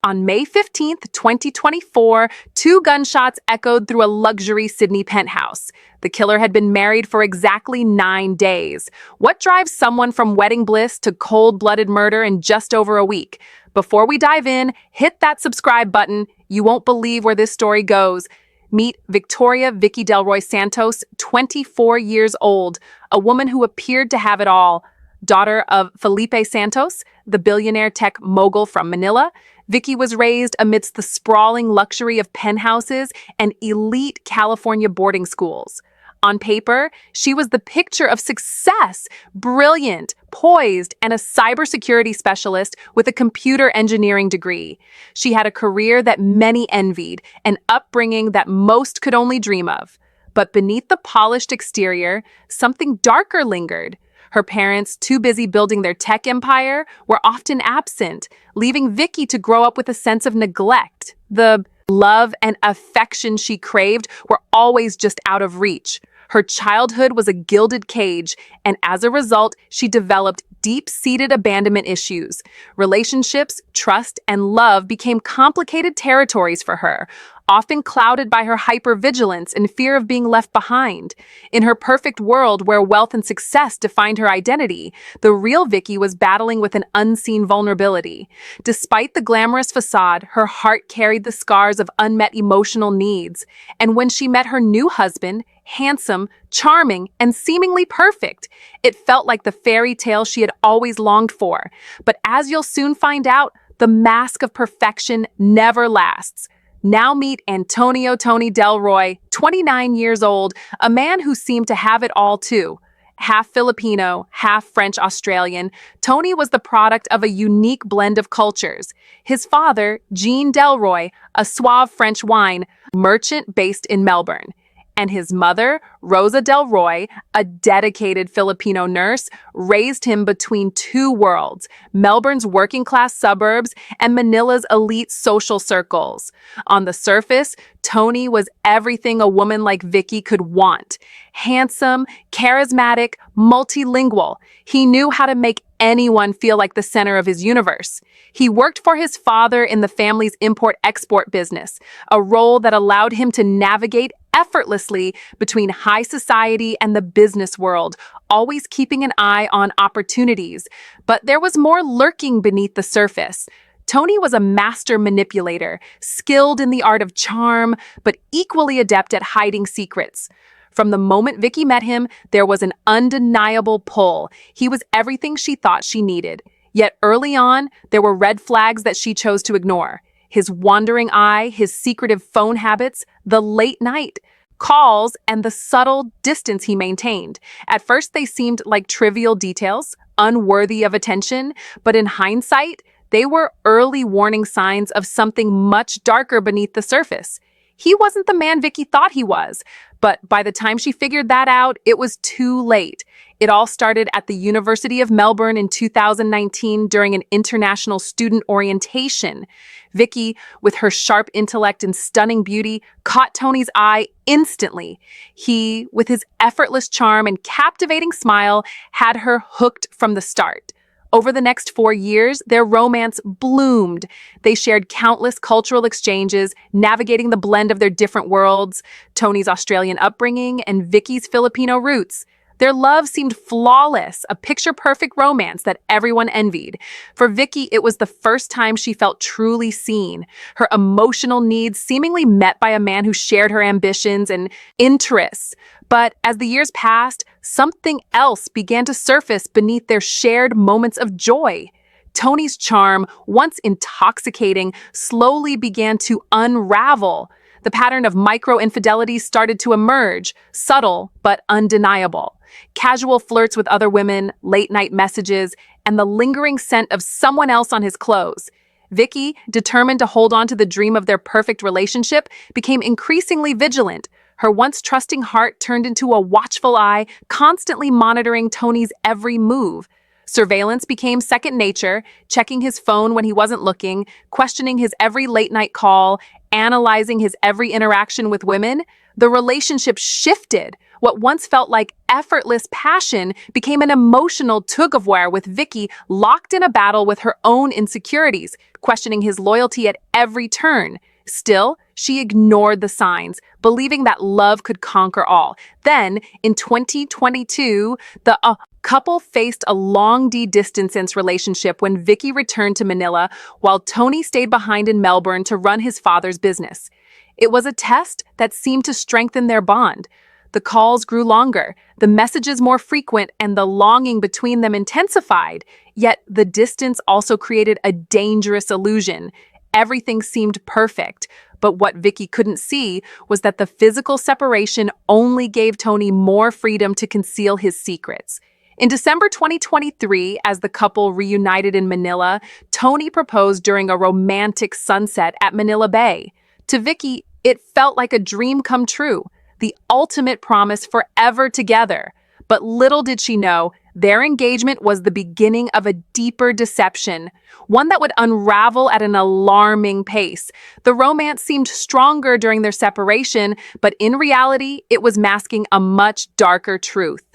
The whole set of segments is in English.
on May 15th, 2024, two gunshots echoed through a luxury Sydney penthouse. The killer had been married for exactly 9 days. What drives someone from wedding bliss to cold-blooded murder in just over a week? Before we dive in, hit that subscribe button. You won't believe where this story goes. Meet Victoria Vicky Delroy Santos, 24 years old, a woman who appeared to have it all. Daughter of Felipe Santos, the billionaire tech mogul from Manila, Vicky was raised amidst the sprawling luxury of penthouses and elite California boarding schools. On paper, she was the picture of success, brilliant, poised, and a cybersecurity specialist with a computer engineering degree. She had a career that many envied, an upbringing that most could only dream of. But beneath the polished exterior, something darker lingered. Her parents, too busy building their tech empire, were often absent, leaving Vicky to grow up with a sense of neglect. The love and affection she craved were always just out of reach. Her childhood was a gilded cage, and as a result, she developed deep-seated abandonment issues. Relationships, trust, and love became complicated territories for her, often clouded by her hypervigilance and fear of being left behind. In her perfect world where wealth and success defined her identity, the real Vicky was battling with an unseen vulnerability. Despite the glamorous facade, her heart carried the scars of unmet emotional needs. And when she met her new husband, handsome, charming, and seemingly perfect, it felt like the fairy tale she had always longed for. But as you'll soon find out, the mask of perfection never lasts. Now meet Antonio Tony Delroy, 29 years old, a man who seemed to have it all too. Half Filipino, half French-Australian, Tony was the product of a unique blend of cultures. His father, Jean Delroy, a suave French wine merchant based in Melbourne, and his mother, Rosa Delroy, a dedicated Filipino nurse, raised him between two worlds, Melbourne's working-class suburbs and Manila's elite social circles. On the surface, Tony was everything a woman like Vicky could want. Handsome, charismatic, multilingual. He knew how to make anyone feel like the center of his universe. He worked for his father in the family's import-export business, a role that allowed him to navigate effortlessly between high society and the business world, always keeping an eye on opportunities. But there was more lurking beneath the surface. Tony was a master manipulator, skilled in the art of charm, but equally adept at hiding secrets. From the moment Vicky met him, there was an undeniable pull. He was everything she thought she needed. Yet early on, there were red flags that she chose to ignore. His wandering eye, his secretive phone habits, the late night calls, and the subtle distance he maintained. At first, they seemed like trivial details, unworthy of attention, but in hindsight, they were early warning signs of something much darker beneath the surface. He wasn't the man Vicky thought he was, but by the time she figured that out, it was too late. It all started at the University of Melbourne in 2019 during an international student orientation. Vicky, with her sharp intellect and stunning beauty, caught Tony's eye instantly. He, with his effortless charm and captivating smile, had her hooked from the start. Over the next 4 years, their romance bloomed. They shared countless cultural exchanges, navigating the blend of their different worlds, Tony's Australian upbringing and Vicky's Filipino roots. Their love seemed flawless, a picture-perfect romance that everyone envied. For Vicky, it was the first time she felt truly seen, her emotional needs seemingly met by a man who shared her ambitions and interests. But as the years passed, something else began to surface beneath their shared moments of joy. Tony's charm, once intoxicating, slowly began to unravel. The pattern of micro-infidelity started to emerge, subtle but undeniable. Casual flirts with other women, late-night messages, and the lingering scent of someone else on his clothes. Vicky, determined to hold on to the dream of their perfect relationship, became increasingly vigilant. Her once trusting heart turned into a watchful eye, constantly monitoring Tony's every move. Surveillance became second nature, checking his phone when he wasn't looking, questioning his every late-night call, analyzing his every interaction with women. The relationship shifted. What once felt like effortless passion became an emotional tug-of-war with Vicky locked in a battle with her own insecurities, questioning his loyalty at every turn. Still, she ignored the signs, believing that love could conquer all. Then, in 2022, the couple faced a long distance relationship when Vicky returned to Manila while Tony stayed behind in Melbourne to run his father's business. It was a test that seemed to strengthen their bond. The calls grew longer, the messages more frequent, and the longing between them intensified. Yet the distance also created a dangerous illusion. Everything seemed perfect, but what Vicky couldn't see was that the physical separation only gave Tony more freedom to conceal his secrets. In December 2023, as the couple reunited in Manila, Tony proposed during a romantic sunset at Manila Bay. To Vicky, it felt like a dream come true, the ultimate promise forever together. But little did she know, their engagement was the beginning of a deeper deception, one that would unravel at an alarming pace. The romance seemed stronger during their separation, but in reality, it was masking a much darker truth.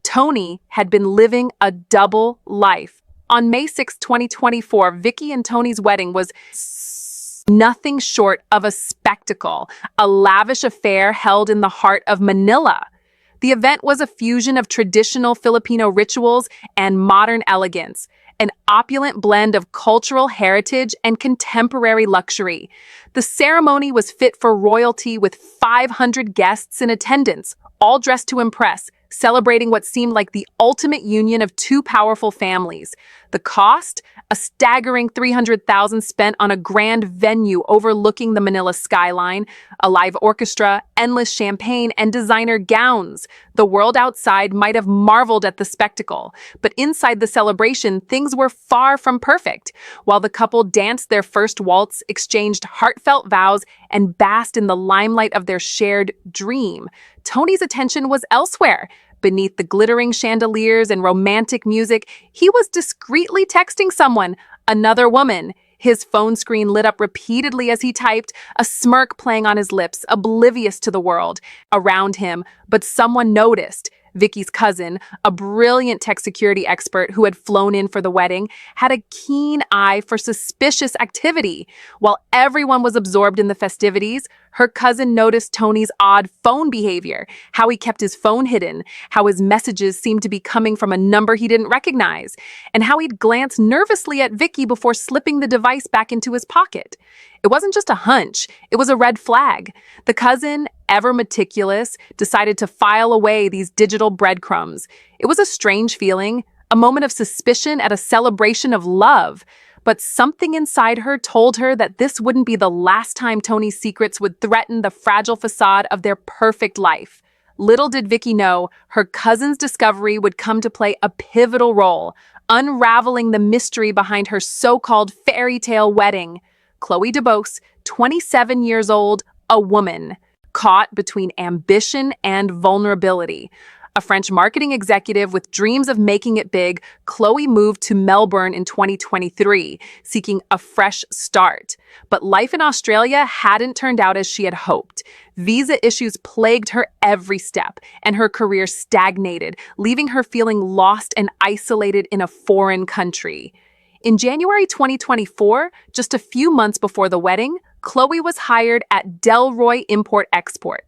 Tony had been living a double life. On May 6, 2024, Vicky and Tony's wedding was nothing short of a spectacle, a lavish affair held in the heart of Manila. The event was a fusion of traditional Filipino rituals and modern elegance, an opulent blend of cultural heritage and contemporary luxury. The ceremony was fit for royalty with 500 guests in attendance, all dressed to impress, celebrating what seemed like the ultimate union of two powerful families. The cost? A staggering $300,000 spent on a grand venue overlooking the Manila skyline, a live orchestra, endless champagne, and designer gowns. The world outside might have marveled at the spectacle, but inside the celebration, things were far from perfect. While the couple danced their first waltz, exchanged heartfelt vows, and basked in the limelight of their shared dream, Tony's attention was elsewhere. Beneath the glittering chandeliers and romantic music, he was discreetly texting someone, another woman. His phone screen lit up repeatedly as he typed, a smirk playing on his lips, oblivious to the world around him. But someone noticed. Vicky's cousin, a brilliant tech security expert who had flown in for the wedding, had a keen eye for suspicious activity. While everyone was absorbed in the festivities, her cousin noticed Tony's odd phone behavior, how he kept his phone hidden, how his messages seemed to be coming from a number he didn't recognize, and how he'd glance nervously at Vicky before slipping the device back into his pocket. It wasn't just a hunch, it was a red flag. The cousin, ever meticulous, decided to file away these digital breadcrumbs. It was a strange feeling, a moment of suspicion at a celebration of love. But something inside her told her that this wouldn't be the last time Tony's secrets would threaten the fragile facade of their perfect life. Little did Vicky know, her cousin's discovery would come to play a pivotal role, unraveling the mystery behind her so-called fairy tale wedding. Chloe DeBose, 27 years old, a woman, caught between ambition and vulnerability. A French marketing executive with dreams of making it big, Chloe moved to Melbourne in 2023, seeking a fresh start. But life in Australia hadn't turned out as she had hoped. Visa issues plagued her every step, and her career stagnated, leaving her feeling lost and isolated in a foreign country. In January 2024, just a few months before the wedding, Chloe was hired at Delroy Import-Export.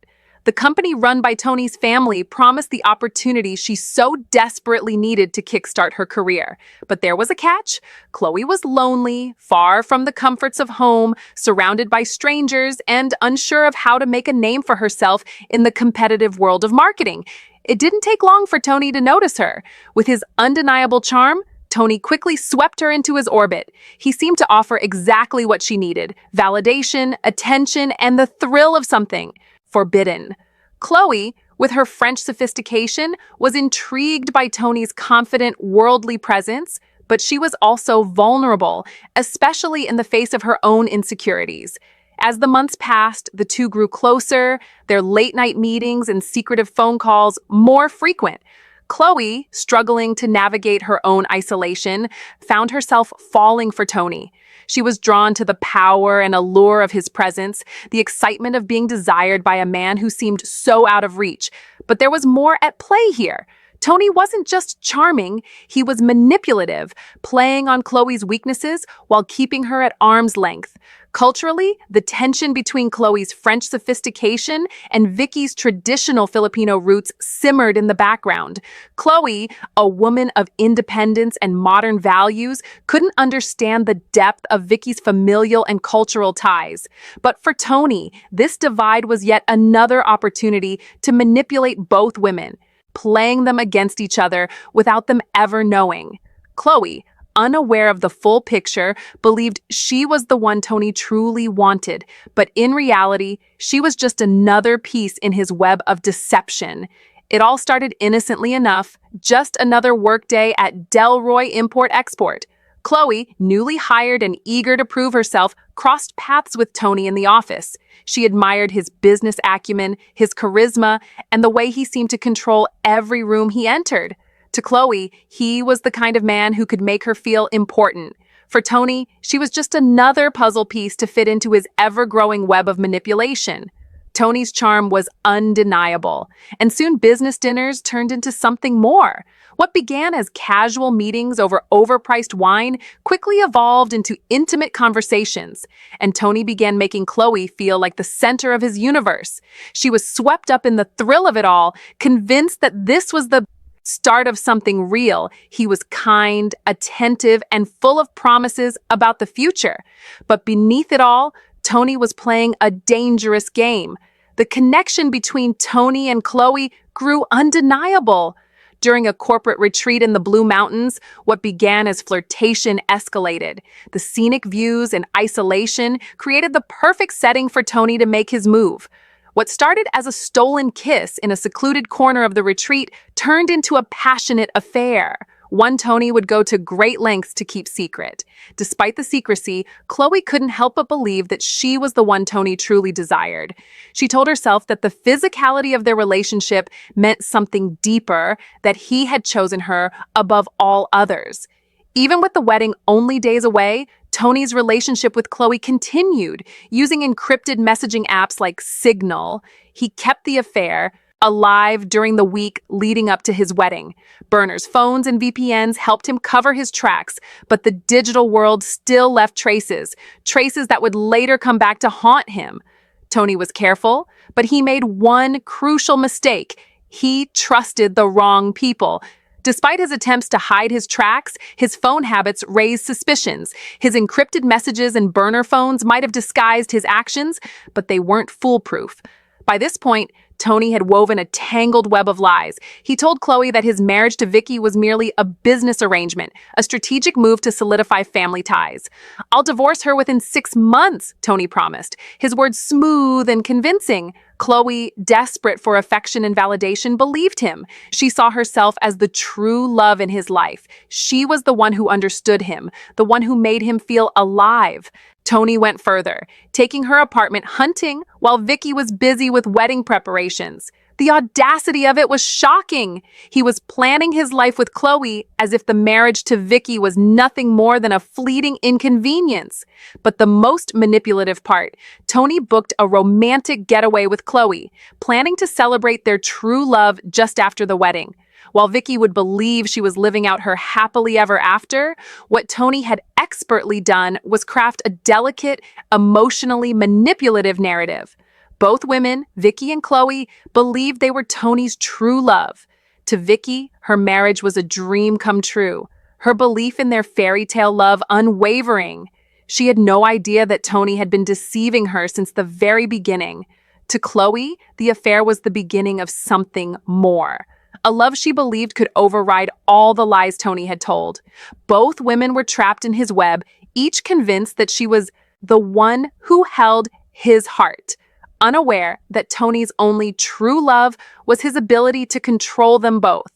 The company run by Tony's family promised the opportunity she so desperately needed to kickstart her career. But there was a catch. Chloe was lonely, far from the comforts of home, surrounded by strangers, and unsure of how to make a name for herself in the competitive world of marketing. It didn't take long for Tony to notice her. With his undeniable charm, Tony quickly swept her into his orbit. He seemed to offer exactly what she needed: validation, attention, and the thrill of something forbidden. Chloe, with her French sophistication, was intrigued by Tony's confident, worldly presence, but she was also vulnerable, especially in the face of her own insecurities. As the months passed, the two grew closer, their late-night meetings and secretive phone calls more frequent. Chloe, struggling to navigate her own isolation, found herself falling for Tony. She was drawn to the power and allure of his presence, the excitement of being desired by a man who seemed so out of reach. But there was more at play here. Tony wasn't just charming, he was manipulative, playing on Chloe's weaknesses while keeping her at arm's length. Culturally, the tension between Chloe's French sophistication and Vicky's traditional Filipino roots simmered in the background. Chloe, a woman of independence and modern values, couldn't understand the depth of Vicky's familial and cultural ties. But for Tony, this divide was yet another opportunity to manipulate both women, playing them against each other without them ever knowing. Chloe, unaware of the full picture, believed she was the one Tony truly wanted, but in reality, she was just another piece in his web of deception. It all started innocently enough, just another workday at Delroy Import-Export. Chloe, newly hired and eager to prove herself, crossed paths with Tony in the office. She admired his business acumen, his charisma, and the way he seemed to control every room he entered. To Chloe, he was the kind of man who could make her feel important. For Tony, she was just another puzzle piece to fit into his ever-growing web of manipulation. Tony's charm was undeniable, and soon business dinners turned into something more. What began as casual meetings over overpriced wine quickly evolved into intimate conversations, and Tony began making Chloe feel like the center of his universe. She was swept up in the thrill of it all, convinced that this was the start of something real. He was kind, attentive, and full of promises about the future. But beneath it all, Tony was playing a dangerous game. The connection between Tony and Chloe grew undeniable. During a corporate retreat in the Blue Mountains, what began as flirtation escalated. The scenic views and isolation created the perfect setting for Tony to make his move. What started as a stolen kiss in a secluded corner of the retreat turned into a passionate affair, one Tony would go to great lengths to keep secret. Despite the secrecy, Chloe couldn't help but believe that she was the one Tony truly desired. She told herself that the physicality of their relationship meant something deeper, that he had chosen her above all others. Even with the wedding only days away, Tony's relationship with Chloe continued. Using encrypted messaging apps like Signal, he kept the affair alive during the week leading up to his wedding. Burners phones and VPNs helped him cover his tracks, but the digital world still left traces that would later come back to haunt him. Tony was careful, but he made one crucial mistake. He trusted the wrong people. Despite his attempts to hide his tracks, his phone habits raised suspicions. His encrypted messages and burner phones might have disguised his actions, but they weren't foolproof. By this point, Tony had woven a tangled web of lies. He told Chloe that his marriage to Vicky was merely a business arrangement, a strategic move to solidify family ties. "I'll divorce her within 6 months," Tony promised, his words smooth and convincing. Chloe, desperate for affection and validation, believed him. She saw herself as the true love in his life. She was the one who understood him, the one who made him feel alive. Tony went further, taking her apartment hunting while Vicky was busy with wedding preparations. The audacity of it was shocking. He was planning his life with Chloe as if the marriage to Vicky was nothing more than a fleeting inconvenience. But the most manipulative part, Tony booked a romantic getaway with Chloe, planning to celebrate their true love just after the wedding. While Vicky would believe she was living out her happily ever after, what Tony had expertly done was craft a delicate, emotionally manipulative narrative. Both women, Vicky and Chloe, believed they were Tony's true love. To Vicky, her marriage was a dream come true, her belief in their fairy tale love unwavering. She had no idea that Tony had been deceiving her since the very beginning. To Chloe, the affair was the beginning of something more. A love she believed could override all the lies Tony had told. Both women were trapped in his web, each convinced that she was the one who held his heart, unaware that Tony's only true love was his ability to control them both.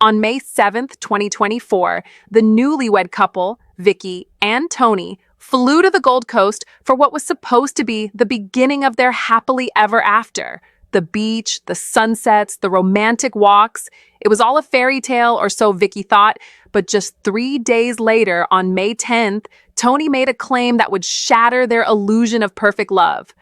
On May 7th, 2024, the newlywed couple, Vicky and Tony, flew to the Gold Coast for what was supposed to be the beginning of their happily ever after. The beach, the sunsets, the romantic walks. It was all a fairy tale, or so Vicky thought, but just 3 days later, on May 10th, Tony made a claim that would shatter their illusion of perfect love.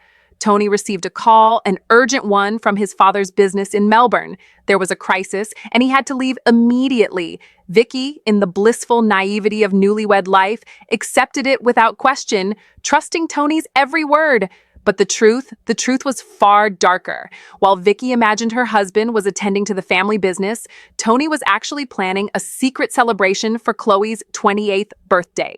Tony received a call, an urgent one from his father's business in Melbourne. There was a crisis, and he had to leave immediately. Vicky, in the blissful naivety of newlywed life, accepted it without question, trusting Tony's every word. But the truth was far darker. While Vicky imagined her husband was attending to the family business, Tony was actually planning a secret celebration for Chloe's 28th birthday.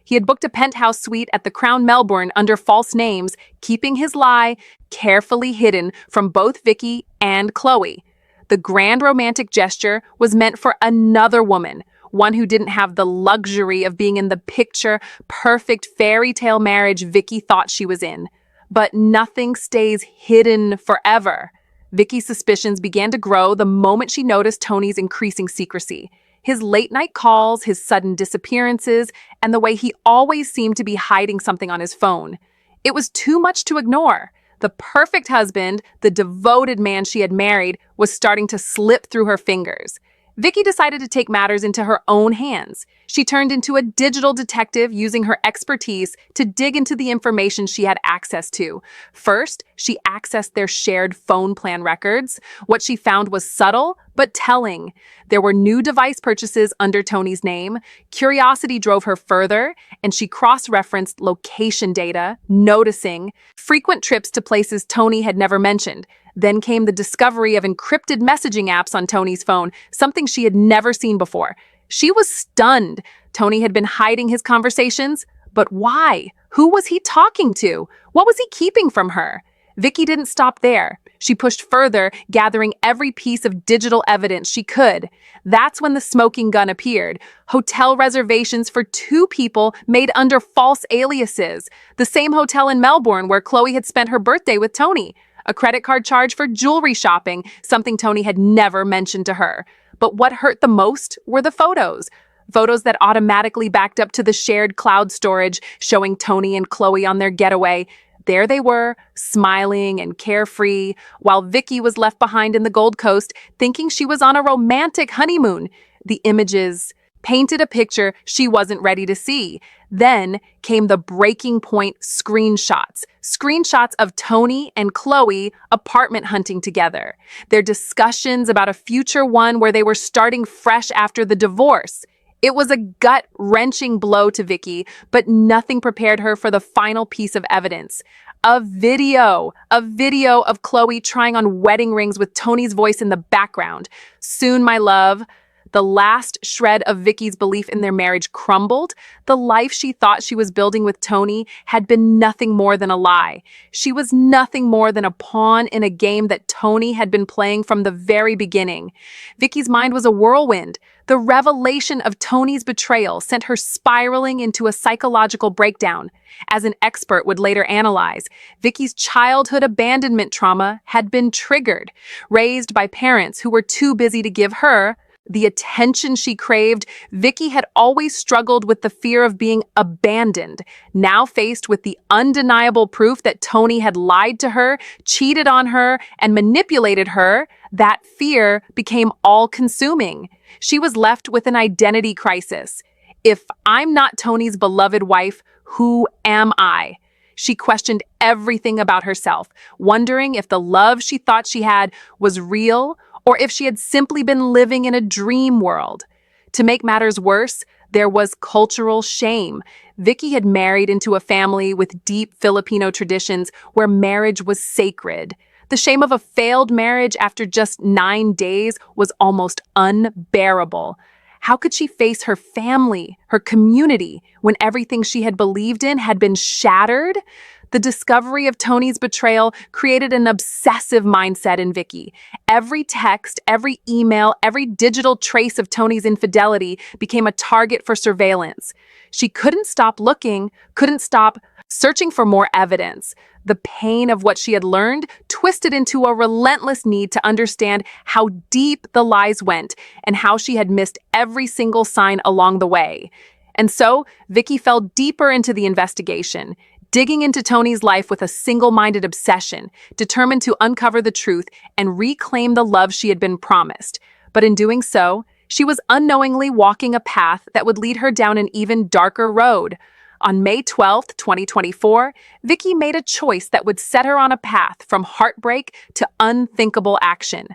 He had booked a penthouse suite at the Crown Melbourne under false names, keeping his lie carefully hidden from both Vicky and Chloe. The grand romantic gesture was meant for another woman, one who didn't have the luxury of being in the picture-perfect fairy tale marriage Vicky thought she was in. But nothing stays hidden forever. Vicky's suspicions began to grow the moment she noticed Tony's increasing secrecy. His late-night calls, his sudden disappearances, and the way he always seemed to be hiding something on his phone. It was too much to ignore. The perfect husband, the devoted man she had married, was starting to slip through her fingers. Vicky decided to take matters into her own hands. She turned into a digital detective using her expertise to dig into the information she had access to. First, she accessed their shared phone plan records. What she found was subtle but telling. There were new device purchases under Tony's name. Curiosity drove her further, and she cross-referenced location data, noticing frequent trips to places Tony had never mentioned. Then came the discovery of encrypted messaging apps on Tony's phone, something she had never seen before. She was stunned. Tony had been hiding his conversations, but why? Who was he talking to? What was he keeping from her? Vicky didn't stop there. She pushed further, gathering every piece of digital evidence she could. That's when the smoking gun appeared. Hotel reservations for 2 people made under false aliases. The same hotel in Melbourne where Chloe had spent her birthday with Tony. A credit card charge for jewelry shopping, something Tony had never mentioned to her. But what hurt the most were the photos. Photos that automatically backed up to the shared cloud storage, showing Tony and Chloe on their getaway. There they were, smiling and carefree, while Vicky was left behind in the Gold Coast, thinking she was on a romantic honeymoon. The images painted a picture she wasn't ready to see. Then came the breaking point screenshots. Screenshots of Tony and Chloe apartment hunting together. Their discussions about a future one where they were starting fresh after the divorce. It was a gut-wrenching blow to Vicky, but nothing prepared her for the final piece of evidence. A video of Chloe trying on wedding rings with Tony's voice in the background. Soon, my love, the last shred of Vicky's belief in their marriage crumbled. The life she thought she was building with Tony had been nothing more than a lie. She was nothing more than a pawn in a game that Tony had been playing from the very beginning. Vicky's mind was a whirlwind. The revelation of Tony's betrayal sent her spiraling into a psychological breakdown. As an expert would later analyze, Vicky's childhood abandonment trauma had been triggered, raised by parents who were too busy to give her the attention she craved. Vicky had always struggled with the fear of being abandoned. Now faced with the undeniable proof that Tony had lied to her, cheated on her, and manipulated her, that fear became all-consuming. She was left with an identity crisis. If I'm not Tony's beloved wife, who am I? She questioned everything about herself, wondering if the love she thought she had was real or if she had simply been living in a dream world. To make matters worse, there was cultural shame. Vicky had married into a family with deep Filipino traditions where marriage was sacred. The shame of a failed marriage after just 9 days was almost unbearable. How could she face her family, her community, when everything she had believed in had been shattered? The discovery of Tony's betrayal created an obsessive mindset in Vicky. Every text, every email, every digital trace of Tony's infidelity became a target for surveillance. She couldn't stop looking, couldn't stop searching for more evidence. The pain of what she had learned twisted into a relentless need to understand how deep the lies went and how she had missed every single sign along the way. And so, Vicky fell deeper into the investigation, digging into Tony's life with a single-minded obsession, determined to uncover the truth and reclaim the love she had been promised. But in doing so, she was unknowingly walking a path that would lead her down an even darker road. On May 12th, 2024, Vicky made a choice that would set her on a path from heartbreak to unthinkable action.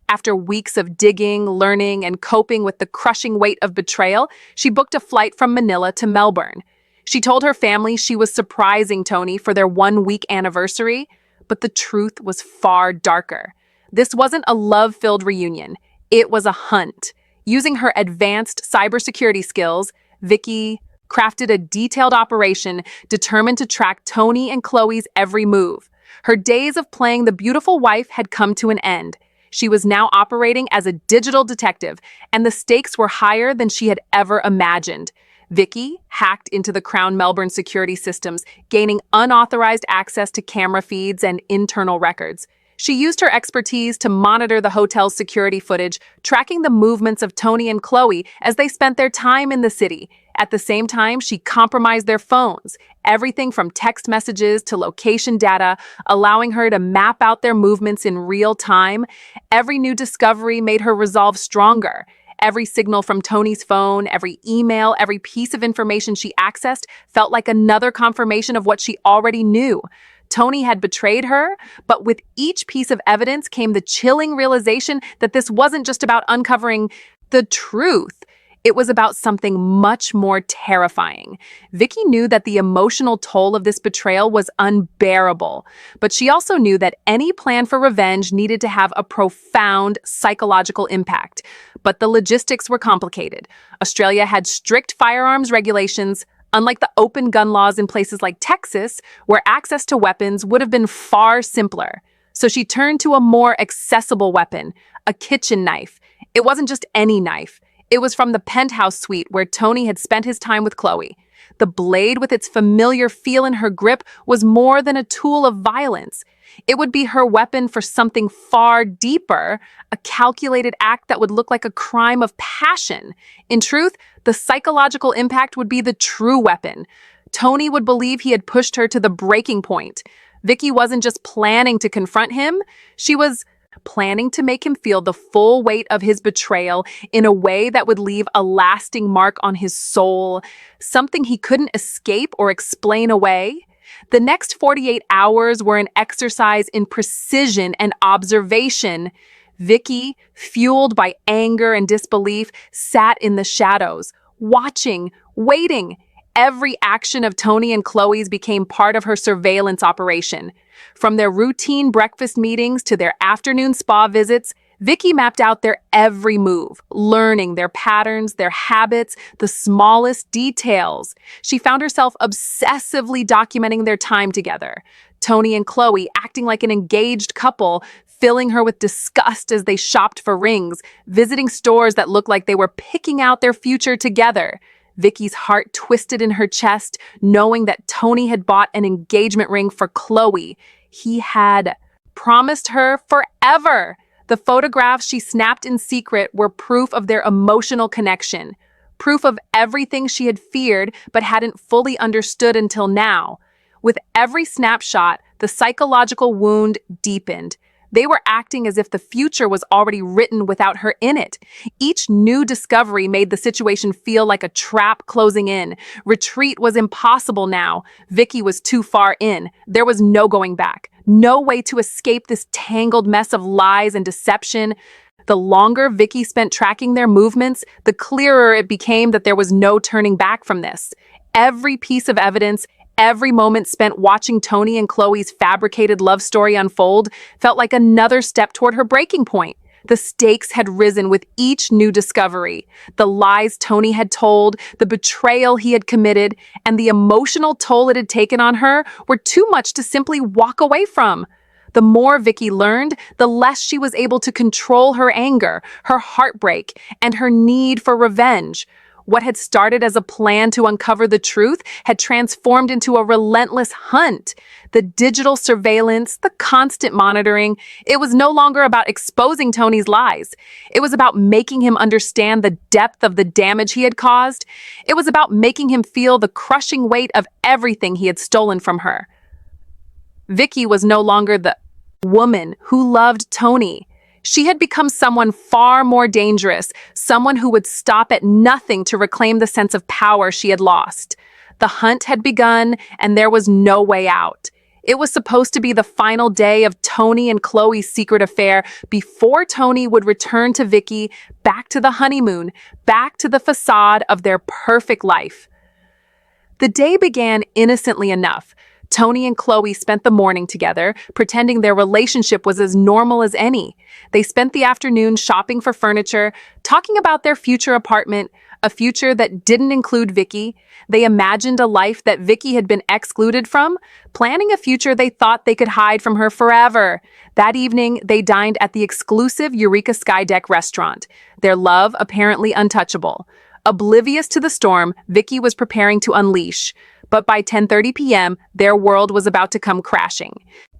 After weeks of digging, learning, and coping with the crushing weight of betrayal, she booked a flight from Manila to Melbourne. She told her family she was surprising Tony for their 1-week anniversary, but the truth was far darker. This wasn't a love-filled reunion. It was a hunt. Using her advanced cybersecurity skills, Vicky crafted a detailed operation determined to track Tony and Chloe's every move. Her days of playing the beautiful wife had come to an end. She was now operating as a digital detective, and the stakes were higher than she had ever imagined. Vicky hacked into the Crown Melbourne security systems, gaining unauthorized access to camera feeds and internal records. She used her expertise to monitor the hotel's security footage, tracking the movements of Tony and Chloe as they spent their time in the city. At the same time, she compromised their phones, everything from text messages to location data, allowing her to map out their movements in real time. Every new discovery made her resolve stronger. Every signal from Tony's phone, every email, every piece of information she accessed felt like another confirmation of what she already knew. Tony had betrayed her, but with each piece of evidence came the chilling realization that this wasn't just about uncovering the truth. It was about something much more terrifying. Vicky knew that the emotional toll of this betrayal was unbearable, but she also knew that any plan for revenge needed to have a profound psychological impact. But the logistics were complicated. Australia had strict firearms regulations, unlike the open gun laws in places like Texas, where access to weapons would have been far simpler. So she turned to a more accessible weapon, a kitchen knife. It wasn't just any knife. It was from the penthouse suite where Tony had spent his time with Chloe. The blade, with its familiar feel in her grip, was more than a tool of violence. It would be her weapon for something far deeper, a calculated act that would look like a crime of passion. In truth, the psychological impact would be the true weapon. Tony would believe he had pushed her to the breaking point. Vicky wasn't just planning to confront him, she was planning to make him feel the full weight of his betrayal in a way that would leave a lasting mark on his soul, something he couldn't escape or explain away. The next 48 hours were an exercise in precision and observation. Vicky, fueled by anger and disbelief, sat in the shadows, watching, waiting. Every action of Tony and Chloe's became part of her surveillance operation. From their routine breakfast meetings to their afternoon spa visits, Vicky mapped out their every move, learning their patterns, their habits, the smallest details. She found herself obsessively documenting their time together. Tony and Chloe acting like an engaged couple, filling her with disgust as they shopped for rings, visiting stores that looked like they were picking out their future together. Vicky's heart twisted in her chest, knowing that Tony had bought an engagement ring for Chloe. He had promised her forever. The photographs she snapped in secret were proof of their emotional connection, proof of everything she had feared but hadn't fully understood until now. With every snapshot, the psychological wound deepened. They were acting as if the future was already written without her in it. Each new discovery made the situation feel like a trap closing in. Retreat was impossible now. Vicky was too far in. There was no going back. No way to escape this tangled mess of lies and deception. The longer Vicky spent tracking their movements, the clearer it became that there was no turning back from this. Every piece of evidence, every moment spent watching Tony and Chloe's fabricated love story unfold felt like another step toward her breaking point. The stakes had risen with each new discovery. The lies Tony had told, the betrayal he had committed, and the emotional toll it had taken on her were too much to simply walk away from. The more Vicky learned, the less she was able to control her anger, her heartbreak, and her need for revenge. What had started as a plan to uncover the truth had transformed into a relentless hunt. The digital surveillance, the constant monitoring, it was no longer about exposing Tony's lies. It was about making him understand the depth of the damage he had caused. It was about making him feel the crushing weight of everything he had stolen from her. Vicky was no longer the woman who loved Tony. She had become someone far more dangerous, someone who would stop at nothing to reclaim the sense of power she had lost. The hunt had begun, and there was no way out. It was supposed to be the final day of Tony and Chloe's secret affair before Tony would return to Vicky, back to the honeymoon, back to the facade of their perfect life. The day began innocently enough. Tony and Chloe spent the morning together, pretending their relationship was as normal as any. They spent the afternoon shopping for furniture, talking about their future apartment, a future that didn't include Vicky. They imagined a life that Vicky had been excluded from, planning a future they thought they could hide from her forever. That evening, they dined at the exclusive Eureka Skydeck restaurant, their love apparently untouchable. Oblivious to the storm, Vicky was preparing to unleash. But by 10:30 p.m., their world was about to come crashing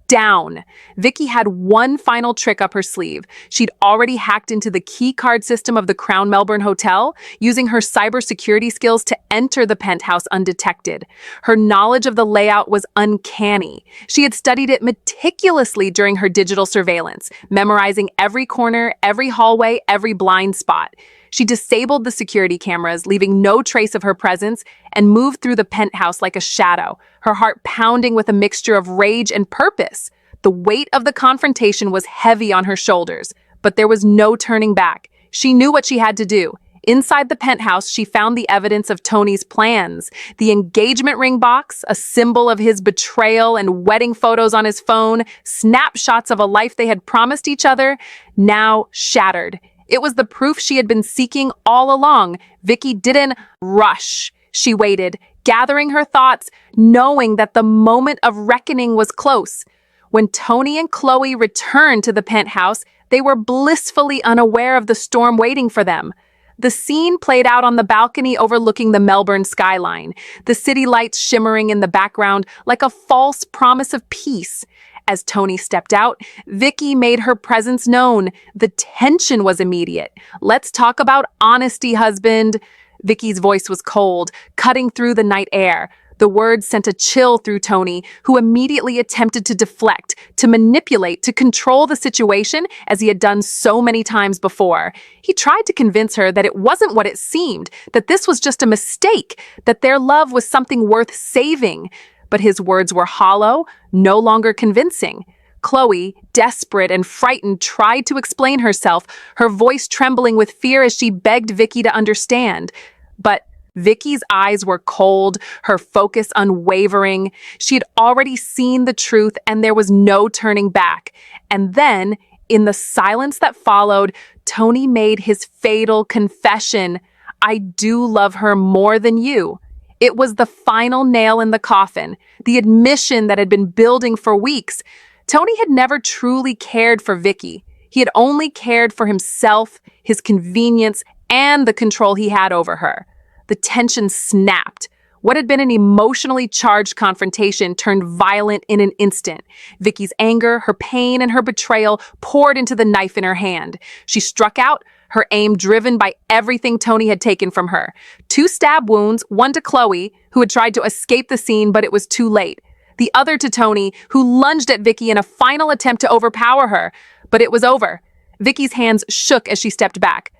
down. Vicky had one final trick up her sleeve. She'd already hacked into the key card system of the Crown Melbourne Hotel, using her cybersecurity skills to enter the penthouse undetected. Her knowledge of the layout was uncanny. She had studied it meticulously during her digital surveillance, memorizing every corner, every hallway, every blind spot. She disabled the security cameras, leaving no trace of her presence, and moved through the penthouse like a shadow, her heart pounding with a mixture of rage and purpose. The weight of the confrontation was heavy on her shoulders, but there was no turning back. She knew what she had to do. Inside the penthouse, she found the evidence of Tony's plans. The engagement ring box, a symbol of his betrayal, and wedding photos on his phone, snapshots of a life they had promised each other, now shattered. It was the proof she had been seeking all along. Vicky didn't rush. She waited, gathering her thoughts, knowing that the moment of reckoning was close. When Tony and Chloe returned to the penthouse, they were blissfully unaware of the storm waiting for them. The scene played out on the balcony overlooking the Melbourne skyline, the city lights shimmering in the background like a false promise of peace. As Tony stepped out, Vicky made her presence known. The tension was immediate. "Let's talk about honesty, husband." Vicky's voice was cold, cutting through the night air. The words sent a chill through Tony, who immediately attempted to deflect, to manipulate, to control the situation as he had done so many times before. He tried to convince her that it wasn't what it seemed, that this was just a mistake, that their love was something worth saving. But his words were hollow, no longer convincing. Chloe, desperate and frightened, tried to explain herself, her voice trembling with fear as she begged Vicky to understand. But Vicky's eyes were cold, her focus unwavering. She had already seen the truth, and there was no turning back. And then, in the silence that followed, Tony made his fatal confession. "I do love her more than you." It was the final nail in the coffin, the admission that had been building for weeks. Tony had never truly cared for Vicky. He had only cared for himself, his convenience, and the control he had over her. The tension snapped. What had been an emotionally charged confrontation turned violent in an instant. Vicky's anger, her pain, and her betrayal poured into the knife in her hand. She struck out, her aim driven by everything Tony had taken from her. 2 stab wounds, one to Chloe, who had tried to escape the scene, but it was too late. The other to Tony, who lunged at Vicky in a final attempt to overpower her. But it was over. Vicky's hands shook as she stepped back.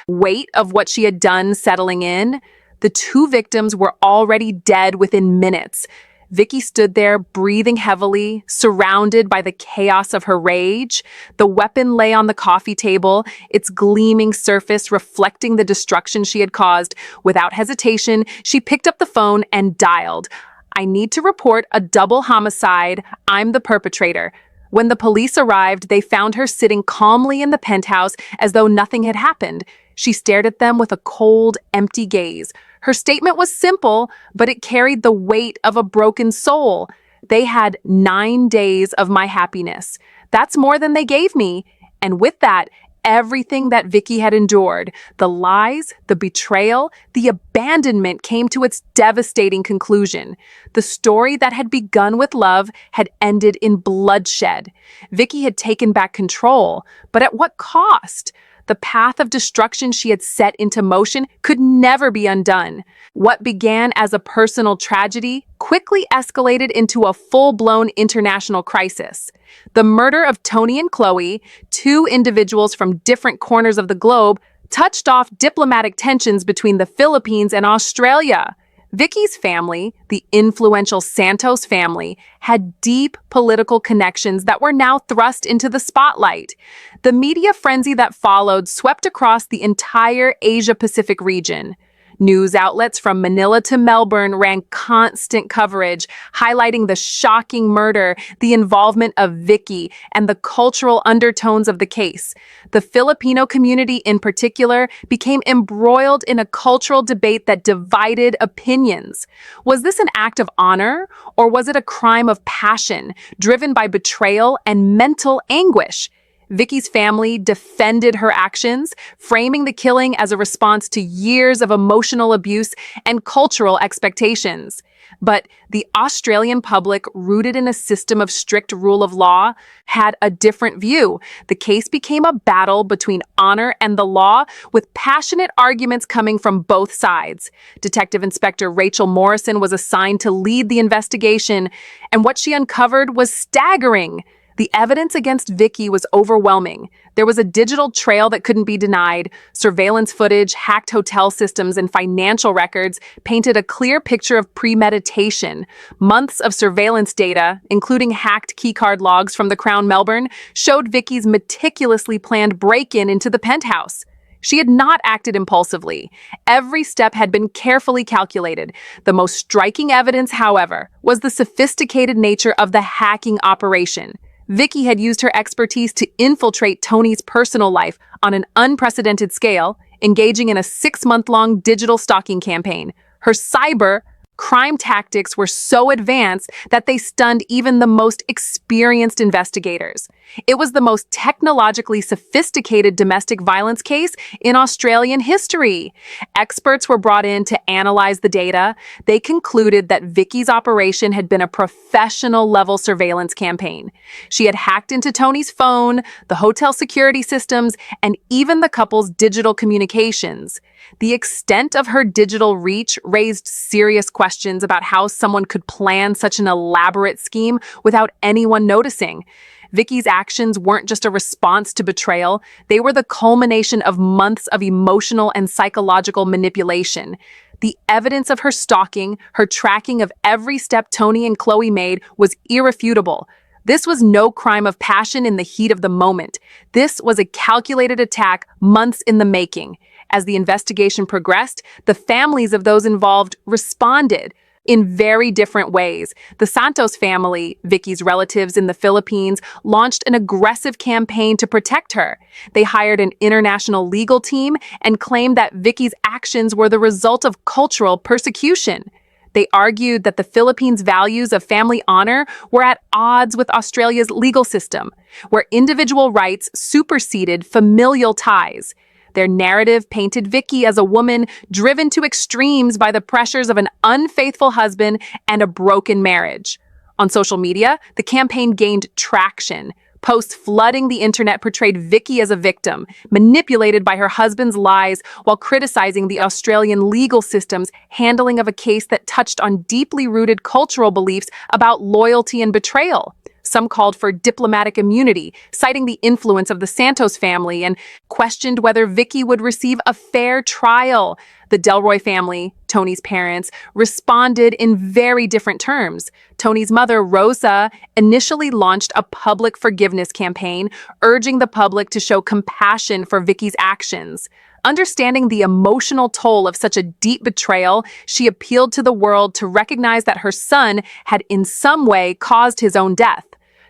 Weight of what she had done settling in. The 2 victims were already dead within minutes. Vicky stood there, breathing heavily, surrounded by the chaos of her rage. The weapon lay on the coffee table, its gleaming surface reflecting the destruction she had caused. Without hesitation, she picked up the phone and dialed. "I need to report a double homicide. I'm the perpetrator." When the police arrived, they found her sitting calmly in the penthouse as though nothing had happened. She stared at them with a cold, empty gaze. Her statement was simple, but it carried the weight of a broken soul. "They had 9 days of my happiness. That's more than they gave me." And with that, everything that Vicky had endured, the lies, the betrayal, the abandonment, came to its devastating conclusion. The story that had begun with love had ended in bloodshed. Vicky had taken back control, but at what cost? The path of destruction she had set into motion could never be undone. What began as a personal tragedy quickly escalated into a full-blown international crisis. The murder of Tony and Chloe, 2 individuals from different corners of the globe, touched off diplomatic tensions between the Philippines and Australia. Vicky's family, the influential Santos family, had deep political connections that were now thrust into the spotlight. The media frenzy that followed swept across the entire Asia-Pacific region. News outlets from Manila to Melbourne ran constant coverage, highlighting the shocking murder, the involvement of Vicky, and the cultural undertones of the case. The Filipino community in particular became embroiled in a cultural debate that divided opinions. Was this an act of honor, or was it a crime of passion, driven by betrayal and mental anguish? Vicky's family defended her actions, framing the killing as a response to years of emotional abuse and cultural expectations. But the Australian public, rooted in a system of strict rule of law, had a different view. The case became a battle between honor and the law, with passionate arguments coming from both sides. Detective Inspector Rachel Morrison was assigned to lead the investigation, and what she uncovered was staggering. The evidence against Vicky was overwhelming. There was a digital trail that couldn't be denied. Surveillance footage, hacked hotel systems, and financial records painted a clear picture of premeditation. Months of surveillance data, including hacked keycard logs from the Crown Melbourne, showed Vicky's meticulously planned break-in into the penthouse. She had not acted impulsively. Every step had been carefully calculated. The most striking evidence, however, was the sophisticated nature of the hacking operation. Vicky had used her expertise to infiltrate Tony's personal life on an unprecedented scale, engaging in a 6-month-long digital stalking campaign. Her cyber crime tactics were so advanced that they stunned even the most experienced investigators. It was the most technologically sophisticated domestic violence case in Australian history. Experts were brought in to analyze the data. They concluded that Vicky's operation had been a professional-level surveillance campaign. She had hacked into Tony's phone, the hotel security systems, and even the couple's digital communications. The extent of her digital reach raised serious questions about how someone could plan such an elaborate scheme without anyone noticing. Vicky's actions weren't just a response to betrayal, they were the culmination of months of emotional and psychological manipulation. The evidence of her stalking, her tracking of every step Tony and Chloe made, was irrefutable. This was no crime of passion in the heat of the moment. This was a calculated attack, months in the making. As the investigation progressed, the families of those involved responded in very different ways. The Santos family, Vicky's relatives in the Philippines, launched an aggressive campaign to protect her. They hired an international legal team and claimed that Vicky's actions were the result of cultural persecution. They argued that the Philippines' values of family honor were at odds with Australia's legal system, where individual rights superseded familial ties. Their narrative painted Vicky as a woman driven to extremes by the pressures of an unfaithful husband and a broken marriage. On social media, the campaign gained traction. Posts flooding the internet portrayed Vicky as a victim, manipulated by her husband's lies, while criticizing the Australian legal system's handling of a case that touched on deeply rooted cultural beliefs about loyalty and betrayal. Some called for diplomatic immunity, citing the influence of the Santos family, and questioned whether Vicky would receive a fair trial. The Delroy family, Tony's parents, responded in very different terms. Tony's mother, Rosa, initially launched a public forgiveness campaign, urging the public to show compassion for Vicky's actions. Understanding the emotional toll of such a deep betrayal, she appealed to the world to recognize that her son had in some way caused his own death.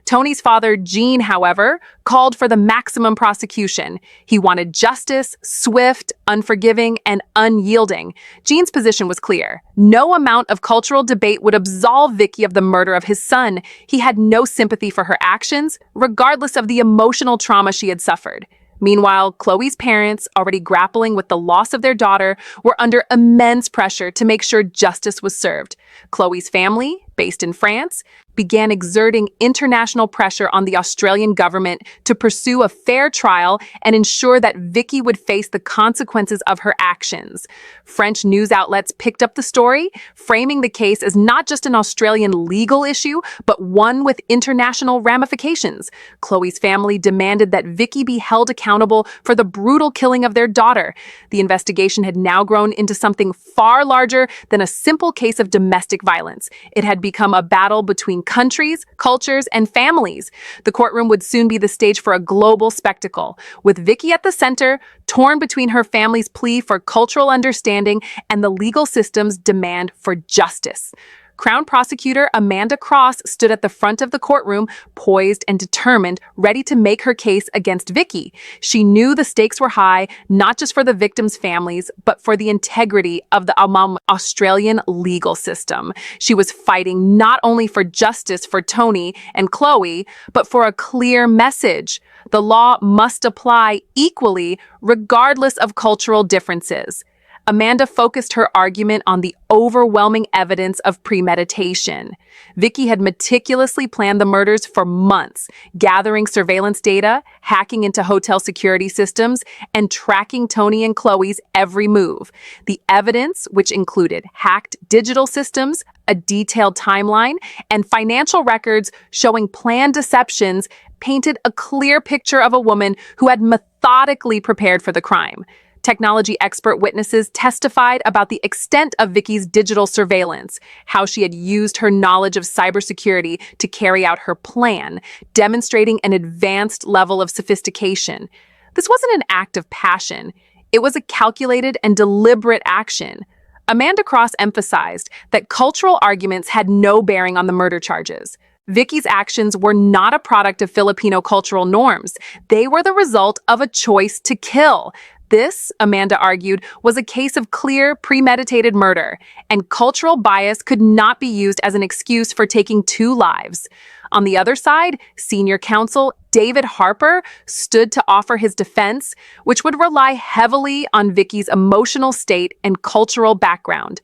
Tony's father, Gene, however, called for the maximum prosecution. He wanted justice, swift, unforgiving, and unyielding. Gene's position was clear. No amount of cultural debate would absolve Vicky of the murder of his son. He had no sympathy for her actions, regardless of the emotional trauma she had suffered. Meanwhile, Chloe's parents, already grappling with the loss of their daughter, were under immense pressure to make sure justice was served. Chloe's family, based in France, began exerting international pressure on the Australian government to pursue a fair trial and ensure that Vicky would face the consequences of her actions. French news outlets picked up the story, framing the case as not just an Australian legal issue, but one with international ramifications. Chloe's family demanded that Vicky be held accountable for the brutal killing of their daughter. The investigation had now grown into something far larger than a simple case of domestic violence. It had become a battle between countries, cultures, and families. The courtroom would soon be the stage for a global spectacle, with Vicky at the center, torn between her family's plea for cultural understanding and the legal system's demand for justice. Crown Prosecutor Amanda Cross stood at the front of the courtroom, poised and determined, ready to make her case against Vicky. She knew the stakes were high, not just for the victims' families, but for the integrity of the Australian legal system. She was fighting not only for justice for Tony and Chloe, but for a clear message. The law must apply equally, regardless of cultural differences. Amanda focused her argument on the overwhelming evidence of premeditation. Vicky had meticulously planned the murders for months, gathering surveillance data, hacking into hotel security systems, and tracking Tony and Chloe's every move. The evidence, which included hacked digital systems, a detailed timeline, and financial records showing planned deceptions, painted a clear picture of a woman who had methodically prepared for the crime. Technology expert witnesses testified about the extent of Vicky's digital surveillance, how she had used her knowledge of cybersecurity to carry out her plan, demonstrating an advanced level of sophistication. This wasn't an act of passion. It was a calculated and deliberate action. Amanda Cross emphasized that cultural arguments had no bearing on the murder charges. Vicky's actions were not a product of Filipino cultural norms. They were the result of a choice to kill. This, Amanda argued, was a case of clear, premeditated murder, and cultural bias could not be used as an excuse for taking two lives. On the other side, senior counsel David Harper stood to offer his defense, which would rely heavily on Vicky's emotional state and cultural background.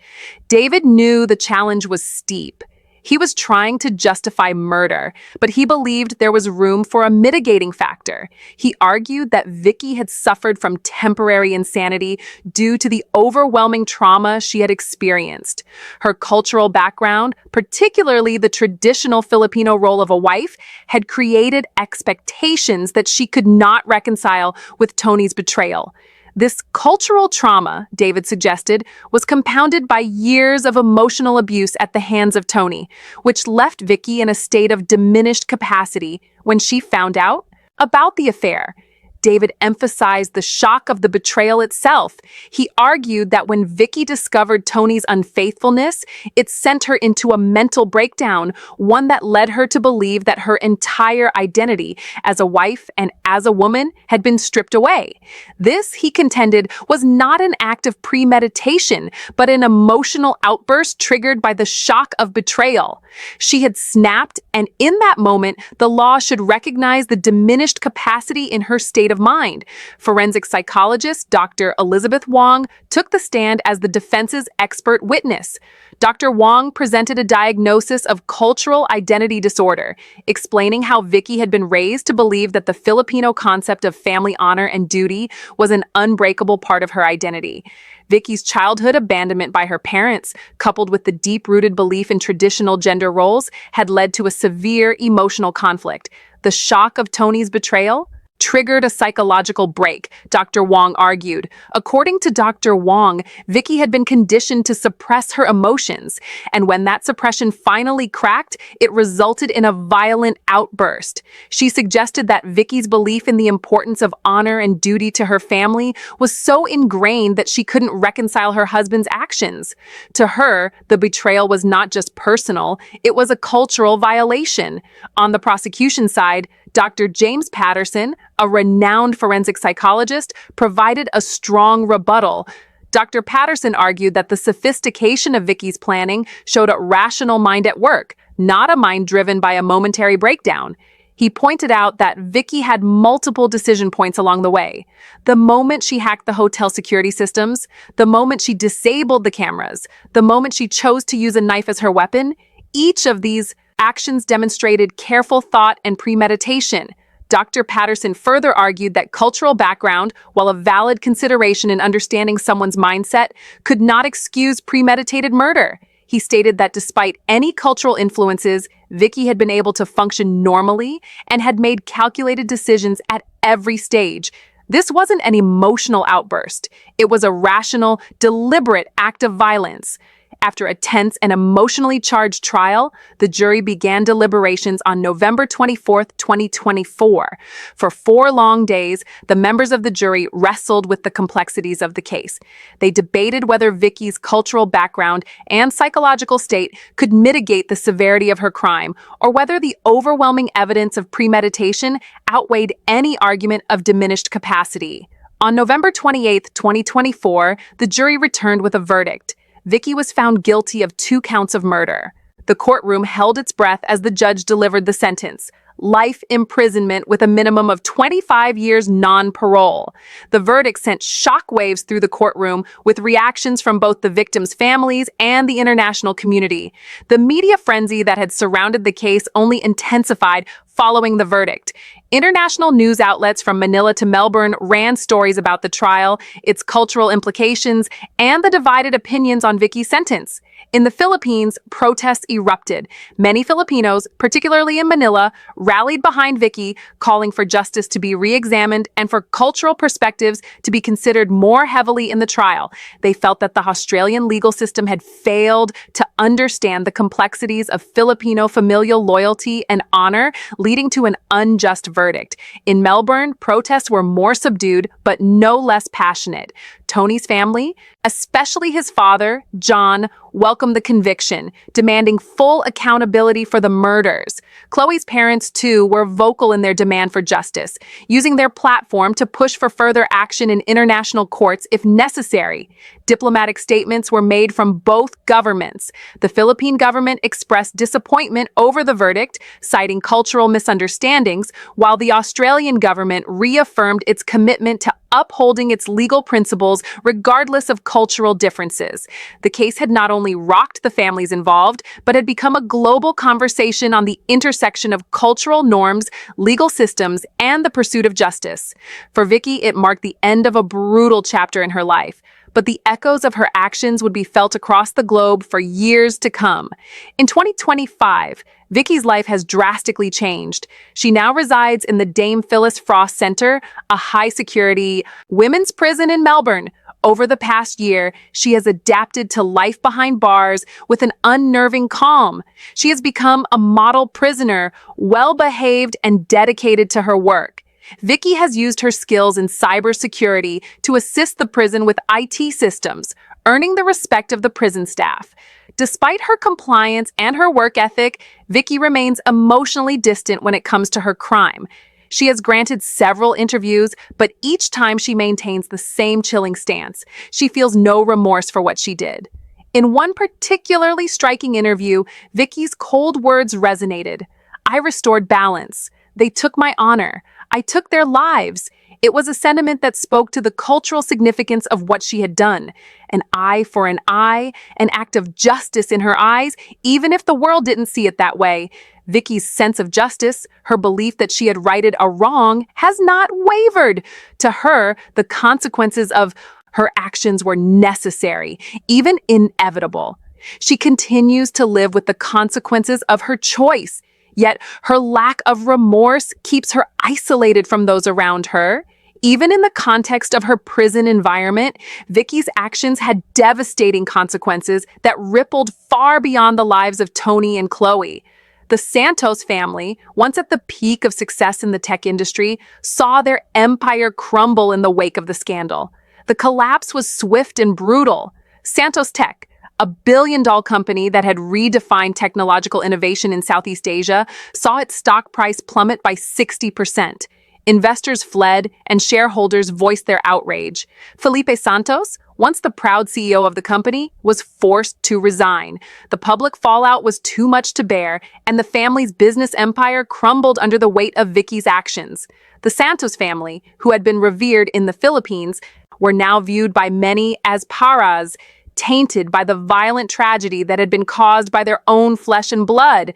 David knew the challenge was steep. He was trying to justify murder, but he believed there was room for a mitigating factor. He argued that Vicky had suffered from temporary insanity due to the overwhelming trauma she had experienced. Her cultural background, particularly the traditional Filipino role of a wife, had created expectations that she could not reconcile with Tony's betrayal. This cultural trauma, David suggested, was compounded by years of emotional abuse at the hands of Tony, which left Vicky in a state of diminished capacity when she found out about the affair. David emphasized the shock of the betrayal itself. He argued that when Vicky discovered Tony's unfaithfulness, it sent her into a mental breakdown, one that led her to believe that her entire identity as a wife and as a woman had been stripped away. This, he contended, was not an act of premeditation, but an emotional outburst triggered by the shock of betrayal. She had snapped, and in that moment, the law should recognize the diminished capacity in her state of mind. Forensic psychologist Dr. Elizabeth Wong took the stand as the defense's expert witness. Dr. Wong presented a diagnosis of cultural identity disorder, explaining how Vicky had been raised to believe that the Filipino concept of family honor and duty was an unbreakable part of her identity. Vicky's childhood abandonment by her parents, coupled with the deep-rooted belief in traditional gender roles, had led to a severe emotional conflict. The shock of Tony's betrayal triggered a psychological break, Dr. Wong argued. According to Dr. Wong, Vicky had been conditioned to suppress her emotions, and when that suppression finally cracked, it resulted in a violent outburst. She suggested that Vicky's belief in the importance of honor and duty to her family was so ingrained that she couldn't reconcile her husband's actions. To her, the betrayal was not just personal, it was a cultural violation. On the prosecution side, Dr. James Patterson, a renowned forensic psychologist, provided a strong rebuttal. Dr. Patterson argued that the sophistication of Vicky's planning showed a rational mind at work, not a mind driven by a momentary breakdown. He pointed out that Vicky had multiple decision points along the way. The moment she hacked the hotel security systems, the moment she disabled the cameras, the moment she chose to use a knife as her weapon, each of these actions demonstrated careful thought and premeditation. Dr. Patterson further argued that cultural background, while a valid consideration in understanding someone's mindset, could not excuse premeditated murder. He stated that despite any cultural influences, Vicky had been able to function normally and had made calculated decisions at every stage. This wasn't an emotional outburst. It was a rational, deliberate act of violence. After a tense and emotionally charged trial, the jury began deliberations on November 24, 2024. For 4 long days, the members of the jury wrestled with the complexities of the case. They debated whether Vicky's cultural background and psychological state could mitigate the severity of her crime, or whether the overwhelming evidence of premeditation outweighed any argument of diminished capacity. On November 28, 2024, the jury returned with a verdict. Vicky was found guilty of 2 counts of murder. The courtroom held its breath as the judge delivered the sentence: life imprisonment with a minimum of 25 years non-parole. The verdict sent shockwaves through the courtroom, with reactions from both the victims' families and the international community. The media frenzy that had surrounded the case only intensified following the verdict. International news outlets from Manila to Melbourne ran stories about the trial, its cultural implications, and the divided opinions on Vicky's sentence. In the Philippines, protests erupted. Many Filipinos, particularly in Manila, rallied behind Vicky, calling for justice to be re-examined and for cultural perspectives to be considered more heavily in the trial. They felt that the Australian legal system had failed to understand the complexities of Filipino familial loyalty and honor, leading to an unjust verdict. In Melbourne, protests were more subdued, but no less passionate. Tony's family, especially his father, John, welcomed the conviction, demanding full accountability for the murders. Chloe's parents, too, were vocal in their demand for justice, using their platform to push for further action in international courts if necessary. Diplomatic statements were made from both governments. The Philippine government expressed disappointment over the verdict, citing cultural misunderstandings, while the Australian government reaffirmed its commitment to upholding its legal principles regardless of cultural differences. The case had not only rocked the families involved, but had become a global conversation on the intersection of cultural norms, legal systems, and the pursuit of justice. For Vicky, it marked the end of a brutal chapter in her life, but the echoes of her actions would be felt across the globe for years to come. In 2025, Vicky's life has drastically changed. She now resides in the Dame Phyllis Frost Centre, a high-security women's prison in Melbourne. Over the past year, she has adapted to life behind bars with an unnerving calm. She has become a model prisoner, well-behaved and dedicated to her work. Vicky has used her skills in cybersecurity to assist the prison with IT systems, earning the respect of the prison staff. Despite her compliance and her work ethic, Vicky remains emotionally distant when it comes to her crime. She has granted several interviews, but each time she maintains the same chilling stance. She feels no remorse for what she did. In one particularly striking interview, Vicky's cold words resonated. "I restored balance. They took my honor. I took their lives." It was a sentiment that spoke to the cultural significance of what she had done. An eye for an eye, an act of justice in her eyes, even if the world didn't see it that way. Vicky's sense of justice, her belief that she had righted a wrong, has not wavered. To her, the consequences of her actions were necessary, even inevitable. She continues to live with the consequences of her choice. Yet her lack of remorse keeps her isolated from those around her. Even in the context of her prison environment, Vicky's actions had devastating consequences that rippled far beyond the lives of Tony and Chloe. The Santos family, once at the peak of success in the tech industry, saw their empire crumble in the wake of the scandal. The collapse was swift and brutal. Santos Tech, a billion-dollar company that had redefined technological innovation in Southeast Asia, saw its stock price plummet by 60%. Investors fled, and shareholders voiced their outrage. Felipe Santos, Once the proud CEO of the company was forced to resign, the public fallout was too much to bear, and the family's business empire crumbled under the weight of Vicky's actions. The Santos family, who had been revered in the Philippines, were now viewed by many as paras, tainted by the violent tragedy that had been caused by their own flesh and blood.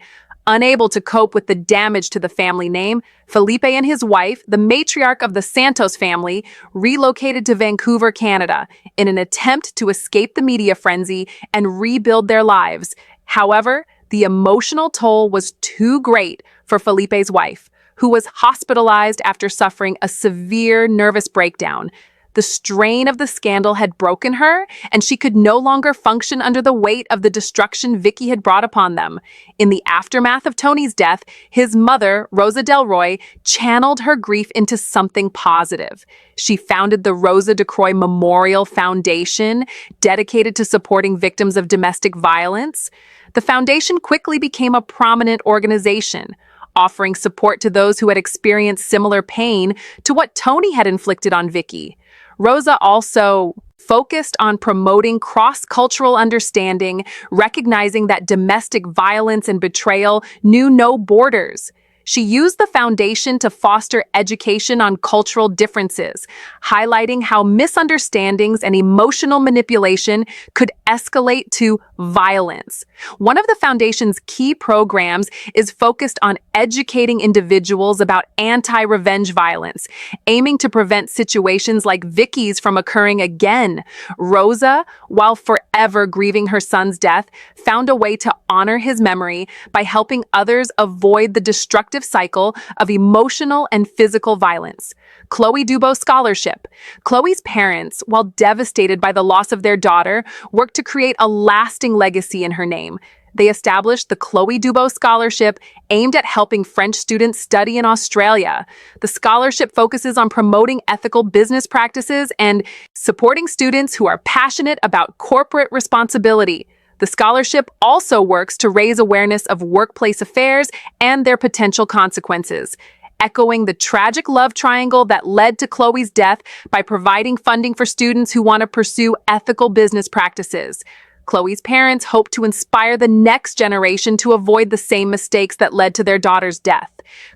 Unable to cope with the damage to the family name, Felipe and his wife, the matriarch of the Santos family, relocated to Vancouver, Canada, in an attempt to escape the media frenzy and rebuild their lives. However, the emotional toll was too great for Felipe's wife, who was hospitalized after suffering a severe nervous breakdown. The strain of the scandal had broken her, and she could no longer function under the weight of the destruction Vicky had brought upon them. In the aftermath of Tony's death, his mother, Rosa Delroy, channeled her grief into something positive. She founded the Rosa DeCroix Memorial Foundation, dedicated to supporting victims of domestic violence. The foundation quickly became a prominent organization, offering support to those who had experienced similar pain to what Tony had inflicted on Vicky. Rosa also focused on promoting cross-cultural understanding, recognizing that domestic violence and betrayal knew no borders. She used the foundation to foster education on cultural differences, highlighting how misunderstandings and emotional manipulation could escalate to violence. One of the foundation's key programs is focused on educating individuals about anti-revenge violence, aiming to prevent situations like Vicky's from occurring again. Rosa, while forever grieving her son's death, found a way to honor his memory by helping others avoid the destructive cycle of emotional and physical violence. Chloe Dubois Scholarship. Chloe's parents, while devastated by the loss of their daughter, worked to create a lasting legacy in her name. They established the Chloe Dubois Scholarship, aimed at helping French students study in Australia. The scholarship focuses on promoting ethical business practices and supporting students who are passionate about corporate responsibility. The scholarship also works to raise awareness of workplace affairs and their potential consequences, echoing the tragic love triangle that led to Chloe's death by providing funding for students who want to pursue ethical business practices. Chloe's parents hope to inspire the next generation to avoid the same mistakes that led to their daughter's death.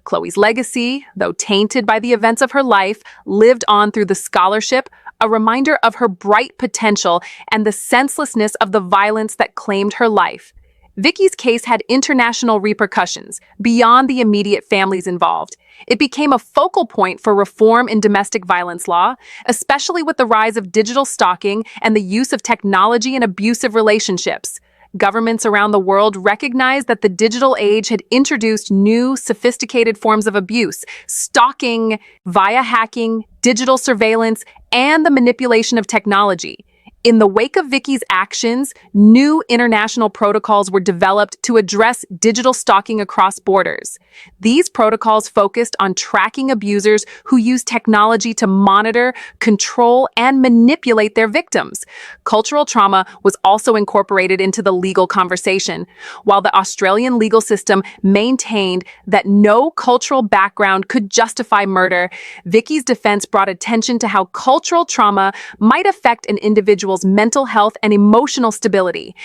Chloe's legacy, though tainted by the events of her life, lived on through the scholarship, a reminder of her bright potential and the senselessness of the violence that claimed her life. Vicky's case had international repercussions beyond the immediate families involved. It became a focal point for reform in domestic violence law, especially with the rise of digital stalking and the use of technology in abusive relationships. Governments around the world recognized that the digital age had introduced new, sophisticated forms of abuse, stalking via hacking, digital surveillance, and the manipulation of technology. In the wake of Vicky's actions, new international protocols were developed to address digital stalking across borders. These protocols focused on tracking abusers who use technology to monitor, control, and manipulate their victims. Cultural trauma was also incorporated into the legal conversation. While the Australian legal system maintained that no cultural background could justify murder, Vicky's defense brought attention to how cultural trauma might affect an individual's mental health and emotional stability.